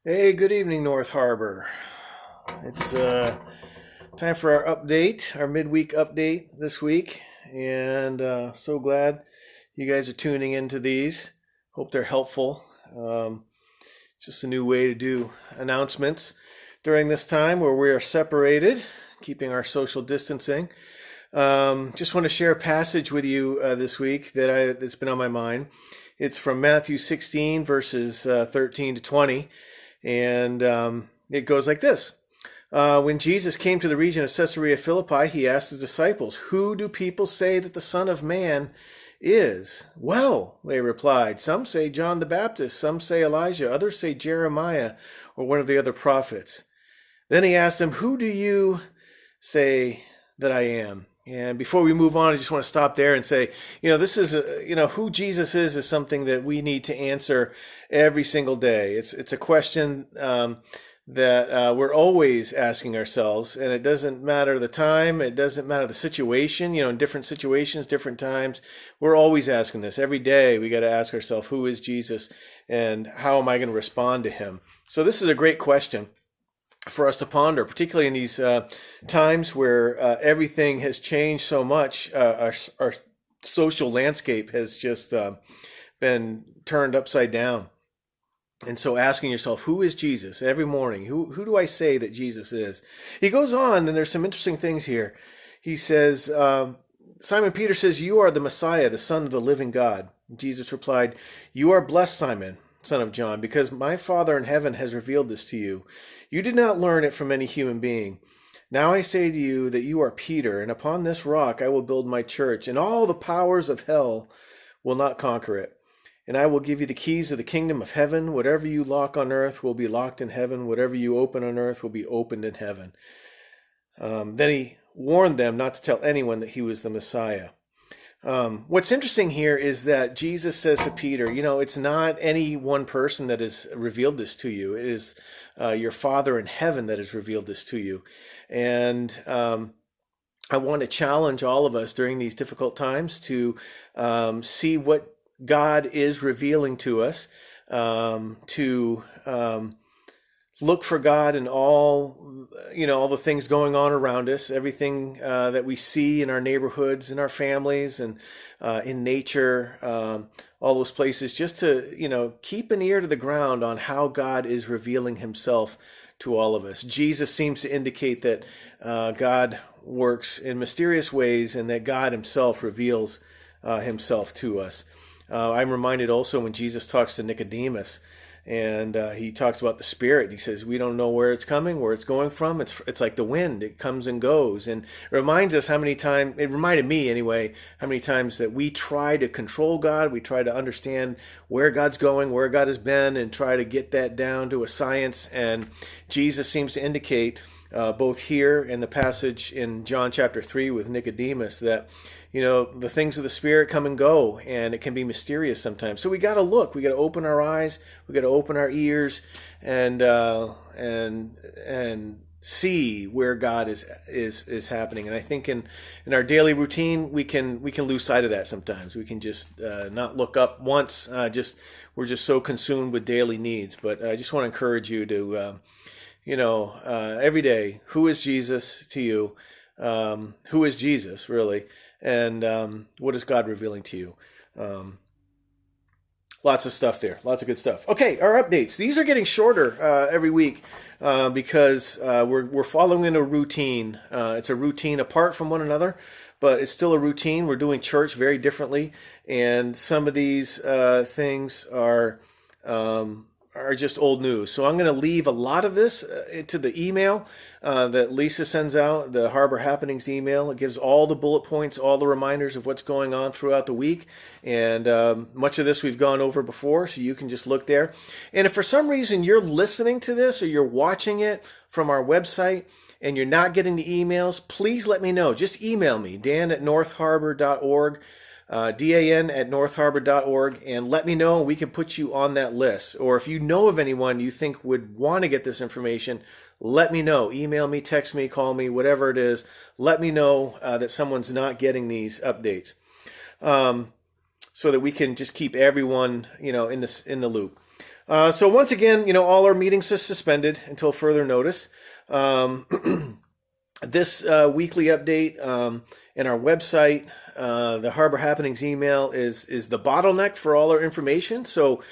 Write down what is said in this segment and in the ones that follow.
Hey, good evening, North Harbor. It's time for our update, our midweek update this week, and so glad you guys are tuning into these. Hope they're helpful. Just a new way to do announcements during this time where we are separated, keeping our social distancing. Just want to share a passage with you this week that's been on my mind. It's from Matthew 16, verses 13 to 20. And it goes like this. When Jesus came to the region of Caesarea Philippi, he asked his disciples, "Who do people say that the Son of Man is?" "Well," they replied, "some say John the Baptist, some say Elijah, others say Jeremiah or one of the other prophets." Then he asked them, "Who do you say that I am?" And before we move on, I just want to stop there and say, this is, who Jesus is something that we need to answer every single day. It's a question that we're always asking ourselves, and it doesn't matter the time, it doesn't matter the situation. In different situations, different times, we're always asking this. Every day, we got to ask ourselves, who is Jesus, and how am I going to respond to him? So this is a great question for us to ponder, particularly in these times where everything has changed so much. Our social landscape has just been turned upside down. And so asking yourself, who is Jesus every morning? Who do I say that Jesus is? He goes on, and there's some interesting things here. He says, Simon Peter says, "You are the Messiah, the Son of the living God." Jesus replied, "You are blessed, Simon, son of John, because my Father in heaven has revealed this to you. You did not learn it from any human being. Now I say to you that you are Peter, and upon this rock I will build my church, and all the powers of hell will not conquer it. And I will give you the keys of the kingdom of heaven. Whatever you lock on earth will be locked in heaven. Whatever you open on earth will be opened in heaven." Then he warned them not to tell anyone that he was the Messiah. What's interesting here is that Jesus says to Peter, it's not any one person that has revealed this to you. It is your Father in heaven that has revealed this to you. And I want to challenge all of us during these difficult times to see what God is revealing to us, to look for God in all the things going on around us, everything that we see in our neighborhoods, in our families, and in nature, all those places, just to, keep an ear to the ground on how God is revealing himself to all of us. Jesus seems to indicate that God works in mysterious ways and that God himself reveals himself to us. I'm reminded also when Jesus talks to Nicodemus, and he talks about the Spirit. He says, we don't know where it's coming, where it's going from. It's like the wind. It comes and goes. And it reminds us how many times, it reminded me anyway, how many times that we try to control God. We try to understand where God's going, where God has been, and try to get that down to a science. And Jesus seems to indicate, both here and the passage in John chapter 3 with Nicodemus, that the things of the Spirit come and go, and it can be mysterious sometimes. So we got to look. We got to open our eyes. We got to open our ears, and see where God is happening. And I think in our daily routine, we can lose sight of that sometimes. We can just not look up once. We're just so consumed with daily needs. But I just want to encourage you to every day, who is Jesus to you? Who is Jesus really? And what is God revealing to you? Lots of stuff there. Lots of good stuff. Okay, our updates. These are getting shorter every week because we're following a routine. It's a routine apart from one another, but it's still a routine. We're doing church very differently, and some of these things are just old news. So I'm going to leave a lot of this to the email that Lisa sends out, the Harbor Happenings email. It gives all the bullet points, all the reminders of what's going on throughout the week. And much of this we've gone over before, so you can just look there. And if for some reason you're listening to this or you're watching it from our website and you're not getting the emails, please let me know. Just email me, dan@northharbor.org. dan@northharbor.org, and let me know, and we can put you on that list. Or if you know of anyone you think would want to get this information, let me know. Email me, text me, call me, whatever it is. Let me know that someone's not getting these updates, so that we can just keep everyone, in the loop. So once again, all our meetings are suspended until further notice. Um, this weekly update in our website, the Harbor Happenings email is the bottleneck for all our information. So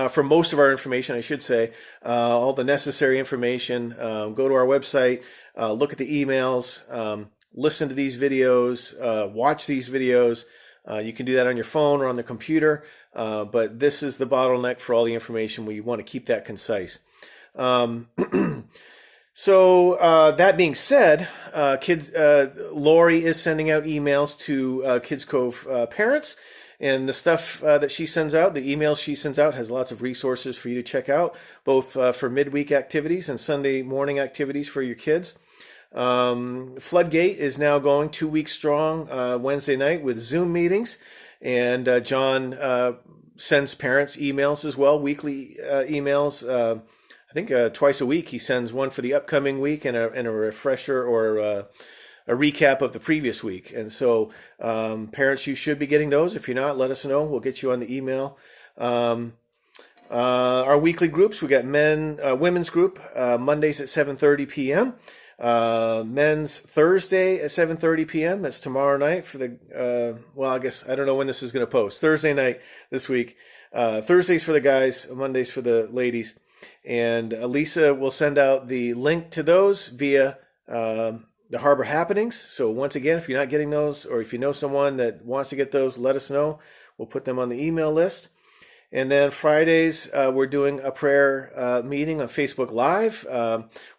for most of our information, I should say, all the necessary information, go to our website, look at the emails, listen to these videos, watch these videos. You can do that on your phone or on the computer, but this is the bottleneck for all the information. We want to keep that concise. So that being said, Lori is sending out emails to Kids Cove parents, and the stuff that she sends out, the emails she sends out, has lots of resources for you to check out, both for midweek activities and Sunday morning activities for your kids. Floodgate is now going 2 weeks strong Wednesday night with Zoom meetings, and John sends parents emails as well, weekly emails. I think twice a week he sends one for the upcoming week and a refresher or a recap of the previous week. And so parents, you should be getting those. If you're not, let us know. We'll get you on the email. Our weekly groups, we got women's group Mondays at 7:30 p.m. Men's Thursday at 7:30 p.m. That's tomorrow night for the, I guess, I don't know when this is going to post. Thursday night this week. Thursdays for the guys, Mondays for the ladies. And Lisa will send out the link to those via the Harbor Happenings. So once again, if you're not getting those, or if you know someone that wants to get those, let us know. We'll put them on the email list. And then Fridays, we're doing a prayer meeting on Facebook Live.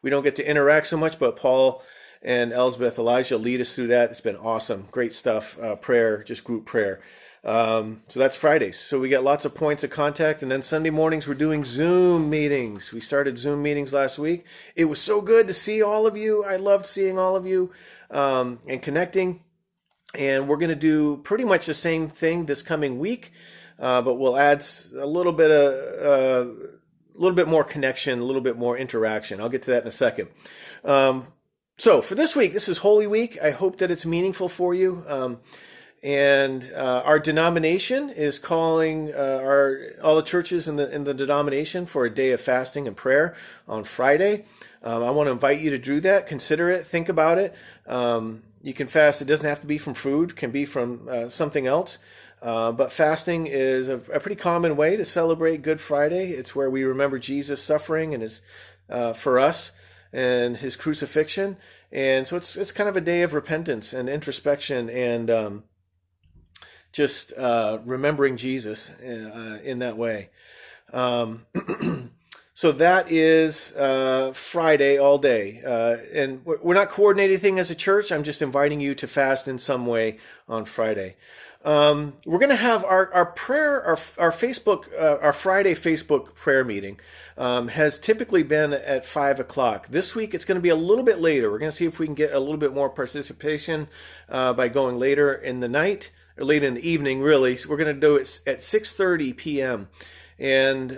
We don't get to interact so much, but Paul and Elsbeth Elijah lead us through that. It's been awesome. Great stuff. Prayer, just group prayer. So that's Fridays. So we got lots of points of contact. And then Sunday mornings, we're doing Zoom meetings. We started Zoom meetings last week. It was so good to see all of you. I loved seeing all of you and connecting. And we're going to do pretty much the same thing this coming week. But we'll add a little bit more connection, a little bit more interaction. I'll get to that in a second. So for this week, this is Holy Week. I hope that it's meaningful for you. And our denomination is calling all the churches in the denomination for a day of fasting and prayer on Friday. I want to invite you to do that. Consider it. Think about it. You can fast. It doesn't have to be from food. It can be from something else. But fasting is a pretty common way to celebrate Good Friday. It's where we remember Jesus' suffering and his for us and his crucifixion. And so it's kind of a day of repentance and introspection and just remembering Jesus in that way. So that is Friday all day. And we're not coordinating anything as a church. I'm just inviting you to fast in some way on Friday. We're going to have our prayer, our Facebook, our Friday Facebook prayer meeting has typically been at 5:00. This week it's going to be a little bit later. We're going to see if we can get a little bit more participation by going later in the night or late in the evening, really. So we're going to do it at 6:30 p.m. And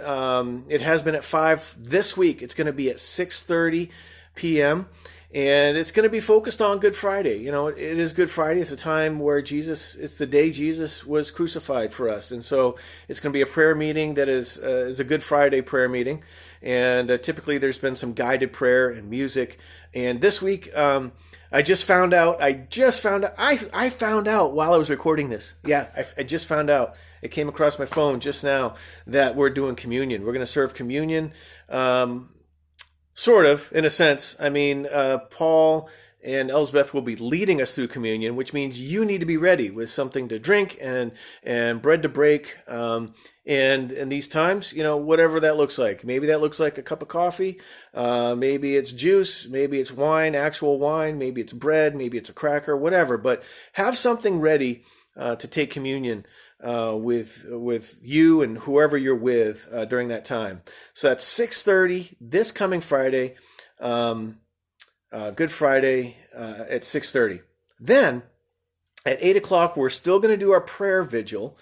it has been at 5 this week. It's going to be at 6:30 p.m. And it's going to be focused on Good Friday. You know, it is Good Friday. It's a time where it's the day Jesus was crucified for us. And so it's going to be a prayer meeting that is a Good Friday prayer meeting. And typically there's been some guided prayer and music. And this week, I found out while I was recording this. Yeah, I just found out. It came across my phone just now that we're doing communion. We're going to serve communion. Sort of, in a sense. I mean, Paul and Elsbeth will be leading us through communion, which means you need to be ready with something to drink and bread to break. And in these times, you know, whatever that looks like. Maybe that looks like a cup of coffee. Maybe it's juice. Maybe it's wine, actual wine. Maybe it's bread. Maybe it's a cracker, whatever. But have something ready to take communion with you and whoever you're with during that time. So that's 6:30 this coming Friday, Good Friday at 6:30. Then at 8:00 we're still going to do our prayer vigil.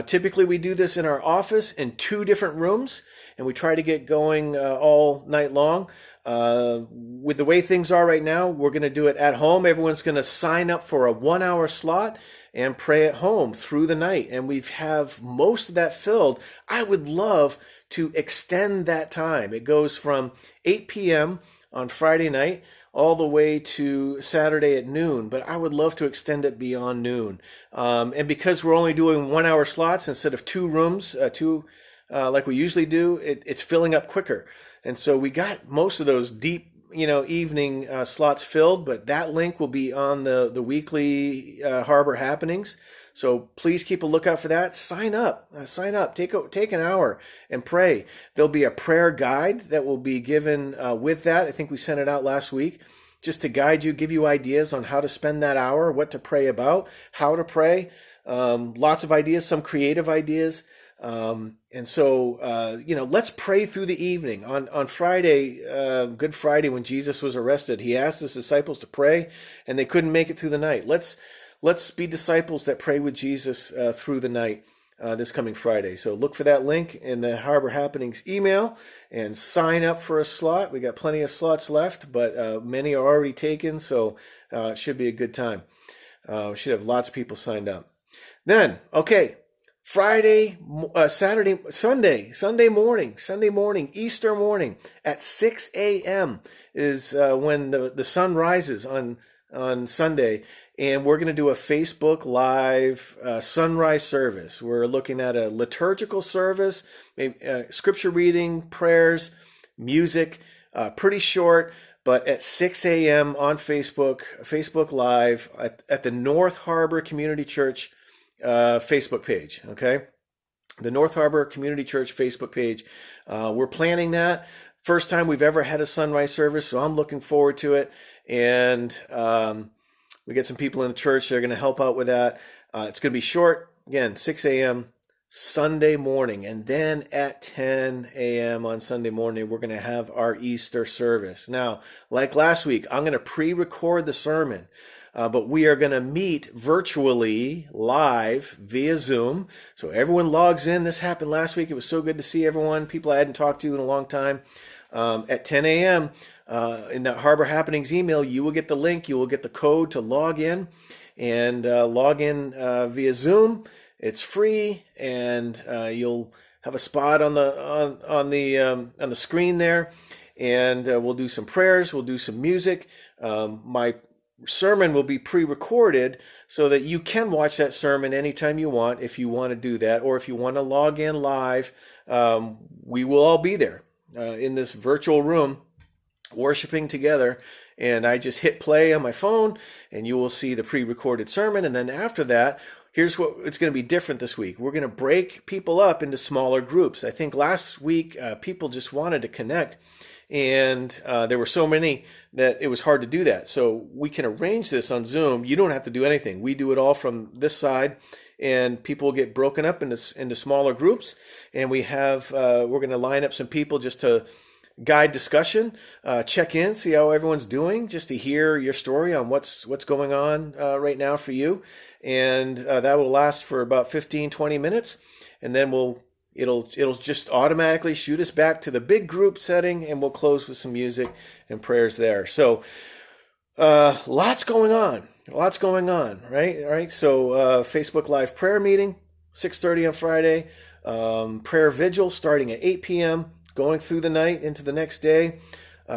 Typically we do this in our office in 2 different rooms, and we try to get going all night long. With the way things are right now, we're going to do it at home. Everyone's going to sign up for a 1-hour slot and pray at home through the night. And we have most of that filled. I would love to extend that time. It goes from 8 p.m. on Friday night all the way to Saturday at noon, but I would love to extend it beyond noon. And because we're only doing 1 hour slots instead of two rooms, like we usually do, it's filling up quicker. And so we got most of those deep, evening slots filled, but that link will be on the weekly Harbor happenings. So please keep a lookout for that. Sign up, take an hour and pray. There'll be a prayer guide that will be given with that. I think we sent it out last week just to guide you, give you ideas on how to spend that hour, what to pray about, how to pray. Lots of ideas, some creative ideas. And so, let's pray through the evening. On Friday, Good Friday, when Jesus was arrested, he asked his disciples to pray and they couldn't make it through the night. Let's be disciples that pray with Jesus through the night this coming Friday. So look for that link in the Harbor Happenings email and sign up for a slot. We got plenty of slots left, but many are already taken, so it should be a good time. We should have lots of people signed up. Then, okay, Friday, Saturday, Sunday morning, Easter morning at 6 a.m. is when the sun rises on Sunday. And we're going to do a Facebook Live sunrise service. We're looking at a liturgical service, maybe scripture reading, prayers, music, pretty short, but at 6 a.m. on Facebook Live at the North Harbor Community Church Facebook page, okay? The North Harbor Community Church Facebook page. We're planning that. First time we've ever had a sunrise service, so I'm looking forward to it. And we get some people in the church that are going to help out with that. It's going to be short. Again, 6 a.m. Sunday morning. And then at 10 a.m. on Sunday morning, we're going to have our Easter service. Now, like last week, I'm going to pre-record the sermon. But we are going to meet virtually live via Zoom. So everyone logs in. This happened last week. It was so good to see everyone, people I hadn't talked to in a long time. At 10 a.m., in that Harbor Happenings email, you will get the link. You will get the code to log in and log in via Zoom. It's free, and you'll have a spot on the screen there. And we'll do some prayers. We'll do some music. My sermon will be pre-recorded so that you can watch that sermon anytime you want if you want to do that, or if you want to log in live. We will all be there in this virtual room worshiping together, and I just hit play on my phone and you will see the pre-recorded sermon. And then after that, here's what it's going to be different this week. We're going to break people up into smaller groups. I think last week people just wanted to connect, and there were so many that it was hard to do that. So we can arrange this on Zoom. You don't have to do anything. We do it all from this side, and people get broken up into smaller groups. And we're going to line up some people just to guide discussion, check in, see how everyone's doing, just to hear your story on what's going on right now for you. And that will last for about 15-20 minutes, and then it'll just automatically shoot us back to the big group setting, and we'll close with some music and prayers there. So lots going on, right? So Facebook Live prayer meeting, 6:30 on Friday, prayer vigil starting at 8 p.m., going through the night into the next day.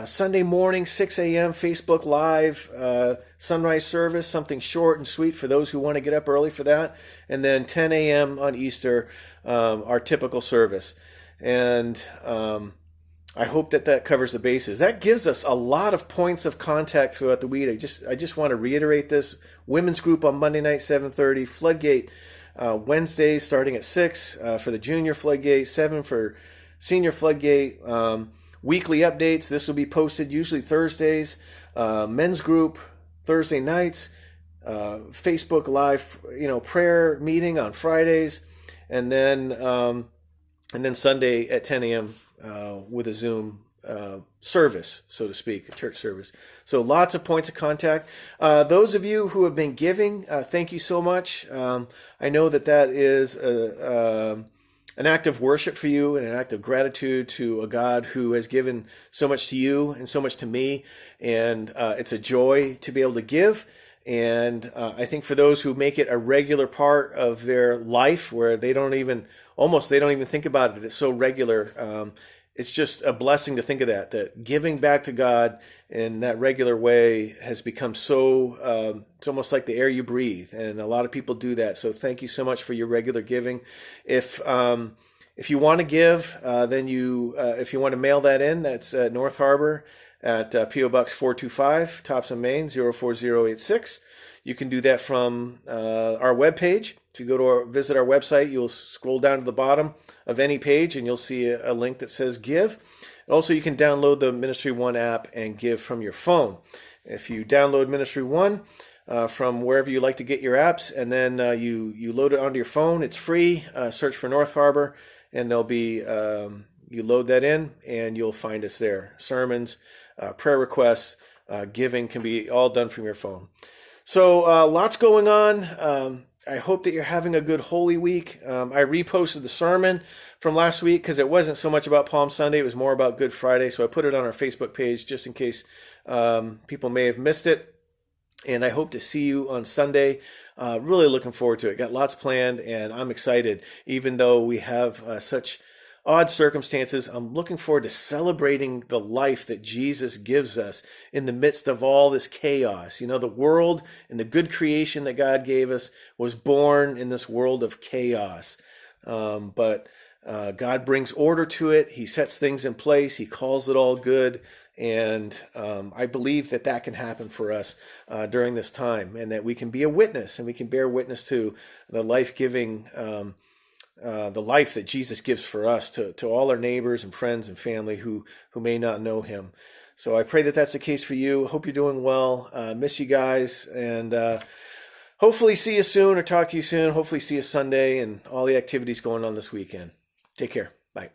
Sunday morning, 6 a.m., Facebook Live, sunrise service, something short and sweet for those who want to get up early for that. And then 10 a.m. on Easter, our typical service. And I hope that covers the bases. That gives us a lot of points of contact throughout the week. I just want to reiterate this. Women's group on Monday night, 7:30. Floodgate Wednesdays starting at 6 for the junior Floodgate, 7 for senior Floodgate. Weekly updates. This will be posted usually Thursdays. Men's group Thursday nights. Facebook Live, prayer meeting on Fridays, and then Sunday at 10 a.m. With a Zoom service, so to speak, a church service. So lots of points of contact. Those of you who have been giving, thank you so much. I know that is an act of worship for you and an act of gratitude to a God who has given so much to you and so much to me. And it's a joy to be able to give. And I think for those who make it a regular part of their life, where they don't even almost they don't even think about it. It's so regular. It's just a blessing to think of that giving back to God in that regular way has become so, it's almost like the air you breathe. And a lot of people do that. So thank you so much for your regular giving. If you want to give, then if you want to mail that in, that's at North Harbor at P.O. Box 425, Topsom, Maine, 04086. You can do that from our webpage. If you go to visit our website, you'll scroll down to the bottom of any page and you'll see a link that says Give. Also, you can download the Ministry One app and give from your phone. If you download Ministry One from wherever you like to get your apps, and then you load it onto your phone, it's free. Search for North Harbor, and there'll be you load that in, and you'll find us there. Sermons, prayer requests, giving can be all done from your phone. So lots going on. I hope that you're having a good Holy Week. I reposted the sermon from last week because it wasn't so much about Palm Sunday. It was more about Good Friday. So I put it on our Facebook page just in case people may have missed it. And I hope to see you on Sunday. Really looking forward to it. Got lots planned and I'm excited. Even though we have such odd circumstances, I'm looking forward to celebrating the life that Jesus gives us in the midst of all this chaos. You know, the world and the good creation that God gave us was born in this world of chaos. But God brings order to it. He sets things in place. He calls it all good. And I believe that can happen for us during this time, and that we can be a witness and we can bear witness to the life-giving the life that Jesus gives for us to all our neighbors and friends and family who may not know him. So I pray that that's the case for you. Hope you're doing well. Miss you guys, and hopefully see you soon or talk to you soon. Hopefully see you Sunday and all the activities going on this weekend. Take care. Bye.